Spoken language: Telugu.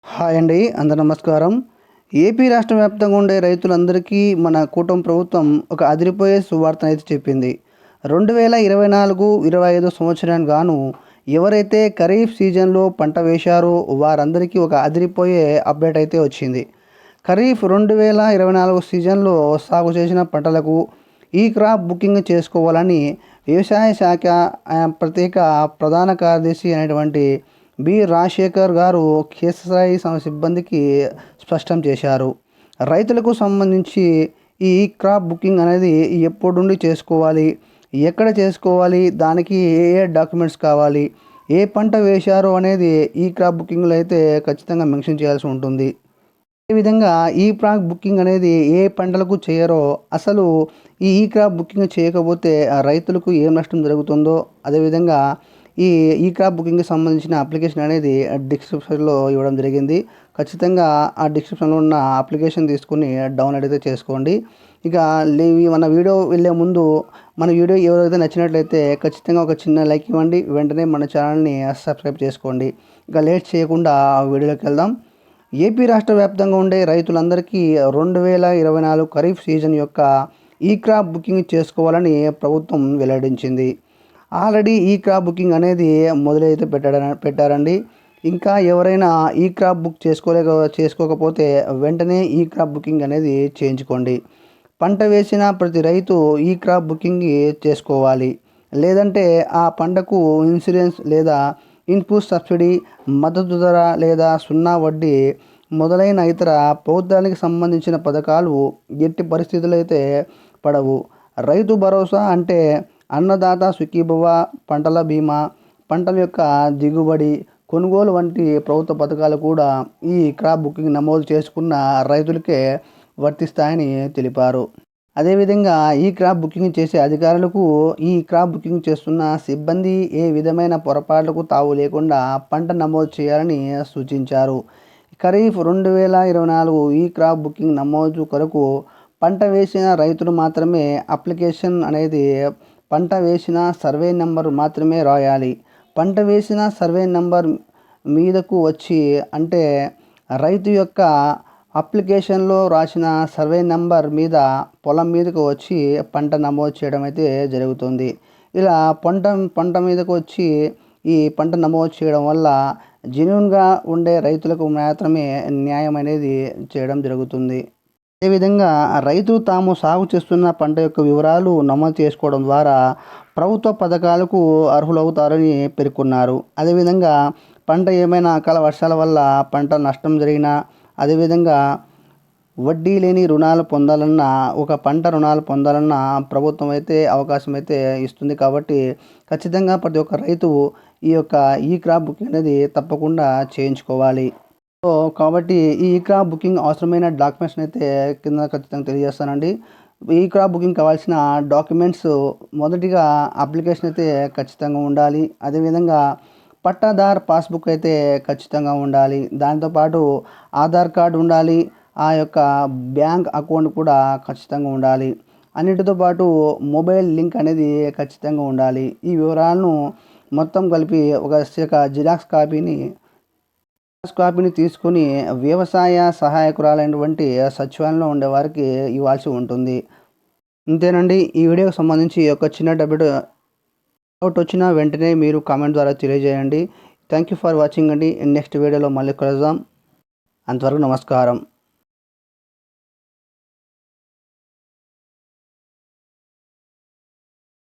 హాయ్ అండి, అందరు నమస్కారం. ఏపీ రాష్ట్ర వ్యాప్తంగా ఉండే రైతులందరికీ మన కూటమి ప్రభుత్వం ఒక అదిరిపోయే సువార్తనైతే చెప్పింది. 2024-25 సంవత్సరానికి గాను ఎవరైతే ఖరీఫ్ సీజన్లో పంట వేశారో వారందరికీ ఒక అదిరిపోయే అప్డేట్ అయితే వచ్చింది. ఖరీఫ్ 2024 సీజన్లో సాగు చేసిన పంటలకు ఈ క్రాప్ బుకింగ్ చేసుకోవాలని వ్యవసాయ శాఖ ప్రత్యేక ప్రధాన కార్యదర్శి అయినటువంటి రాజశేఖర్ గారు క్షేత్రస్థాయి సిబ్బందికి స్పష్టం చేశారు. రైతులకు సంబంధించి ఈ క్రాప్ బుకింగ్ అనేది ఎప్పటి నుండి చేసుకోవాలి, ఎక్కడ చేసుకోవాలి, దానికి ఏ ఏ డాక్యుమెంట్స్ కావాలి, ఏ పంట వేశారో అనేది ఈ క్రాప్ బుకింగ్లో అయితే ఖచ్చితంగా మెన్షన్ చేయాల్సి ఉంటుంది. అదేవిధంగా ఈ క్రాప్ బుకింగ్ అనేది ఏ పంటలకు చేయరో, అసలు ఈ క్రాప్ బుకింగ్ చేయకపోతే రైతులకు ఏం నష్టం జరుగుతుందో, అదేవిధంగా ఈ క్రాప్ బుకింగ్కి సంబంధించిన అప్లికేషన్ అనేది డిస్క్రిప్షన్లో ఇవ్వడం జరిగింది. ఖచ్చితంగా ఆ డిస్క్రిప్షన్లో ఉన్న అప్లికేషన్ తీసుకుని డౌన్లోడ్ అయితే చేసుకోండి. ఇక మన వీడియో వెళ్ళే ముందు మన వీడియో ఎవరైతే నచ్చినట్లయితే ఖచ్చితంగా ఒక చిన్న లైక్ ఇవ్వండి. వెంటనే మన ఛానల్ని సబ్స్క్రైబ్ చేసుకోండి. ఇక లేట్ చేయకుండా వీడియోలోకి వెళ్దాం. ఏపీ రాష్ట్ర వ్యాప్తంగా ఉండే రైతులందరికీ 2024 ఖరీఫ్ సీజన్ యొక్క ఈ క్రాప్ బుకింగ్ చేసుకోవాలని ప్రభుత్వం వెల్లడించింది. ఆల్రెడీ ఈ క్రాప్ బుకింగ్ అనేది మొదలైతే పెట్టారండి. ఇంకా ఎవరైనా ఈ క్రాప్ బుక్ చేసుకోకపోతే వెంటనే ఈ క్రాప్ బుకింగ్ అనేది చేయించుకోండి. పంట వేసిన ప్రతి రైతు ఈ క్రాప్ బుకింగ్ చేసుకోవాలి. లేదంటే ఆ పంటకు ఇన్సూరెన్స్ లేదా ఇన్పుట్ సబ్సిడీ, మద్దతు ధర లేదా సున్నా వడ్డీ మొదలైన ఇతర ప్రభుత్వానికి సంబంధించిన పథకాలు ఎట్టి పరిస్థితులు అయితే పడవు. రైతు భరోసా అంటే అన్నదాత సుఖీభవ, పంటల బీమా, పంటల యొక్క దిగుబడి కొనుగోలు వంటి ప్రభుత్వ పథకాలు కూడా ఈ క్రాప్ బుకింగ్ నమోదు చేసుకున్న రైతులకే వర్తిస్తాయని తెలిపారు. అదేవిధంగా ఈ క్రాప్ బుకింగ్ చేసే అధికారులకు ఈ క్రాప్ బుకింగ్ చేస్తున్న సిబ్బంది ఏ విధమైన పొరపాట్లకు తావు లేకుండా పంట నమోదు చేయాలని సూచించారు. ఖరీఫ్ 2024 ఈ క్రాప్ బుకింగ్ నమోదు కొరకు పంట వేసిన రైతులు మాత్రమే అప్లికేషన్ అనేది పంట వేసిన సర్వే నెంబర్ మాత్రమే రాయాలి. పంట వేసిన సర్వే నెంబర్ మీదకు వచ్చి అంటే రైతు యొక్క అప్లికేషన్లో రాసిన సర్వే నెంబర్ మీద పొలం మీదకు వచ్చి పంట నమోదు చేయడం అయితే జరుగుతుంది. ఇలా పంట మీదకు వచ్చి ఈ పంట నమోదు చేయడం వల్ల జెన్యూన్గా ఉండే రైతులకు మాత్రమే న్యాయం అనేది చేయడం జరుగుతుంది. అదేవిధంగా రైతులు తాము సాగు చేస్తున్న పంట యొక్క వివరాలు నమోదు చేసుకోవడం ద్వారా ప్రభుత్వ పథకాలకు అర్హులవుతారని పేర్కొన్నారు. అదేవిధంగా పంట ఏమైనా అకాల వర్షాల వల్ల పంట నష్టం జరిగినా, అదేవిధంగా వడ్డీ లేని రుణాలు పొందాలన్నా, ఒక పంట రుణాలు పొందాలన్నా ప్రభుత్వం అయితే అవకాశం అయితే ఇస్తుంది. కాబట్టి ఖచ్చితంగా ప్రతి ఒక్క రైతు ఈ క్రాప్ బుకింగ్ అనేది తప్పకుండా చేయించుకోవాలి. కాబట్టి ఈ క్రాప్ బుకింగ్ అవసరమైన డాక్యుమెంట్స్ అయితే కింద ఖచ్చితంగా తెలియజేస్తానండి. ఈ క్రాప్ బుకింగ్ కావాల్సిన డాక్యుమెంట్స్ మొదటిగా అప్లికేషన్ అయితే ఖచ్చితంగా ఉండాలి. అదేవిధంగా పట్టాదార్ పాస్బుక్ అయితే ఖచ్చితంగా ఉండాలి. దాంతోపాటు ఆధార్ కార్డు ఉండాలి. ఆ యొక్క బ్యాంక్ అకౌంట్ కూడా ఖచ్చితంగా ఉండాలి. అన్నిటితో పాటు మొబైల్ లింక్ అనేది ఖచ్చితంగా ఉండాలి. ఈ వివరాలను మొత్తం కలిపి ఒక జిరాక్స్ కాపీని తీసుకుని వ్యవసాయ సహాయకురాలైనటువంటి సచివాలయంలో ఉండేవారికి ఇవ్వాల్సి ఉంటుంది. అంతేనండి. ఈ వీడియోకి సంబంధించి ఒక చిన్న డౌట్ వచ్చినా వెంటనే మీరు కామెంట్ ద్వారా తెలియజేయండి. థ్యాంక్ యూ ఫర్ వాచింగ్ అండి. నెక్స్ట్ వీడియోలో మళ్ళీ కలుద్దాం. అంతవరకు నమస్కారం.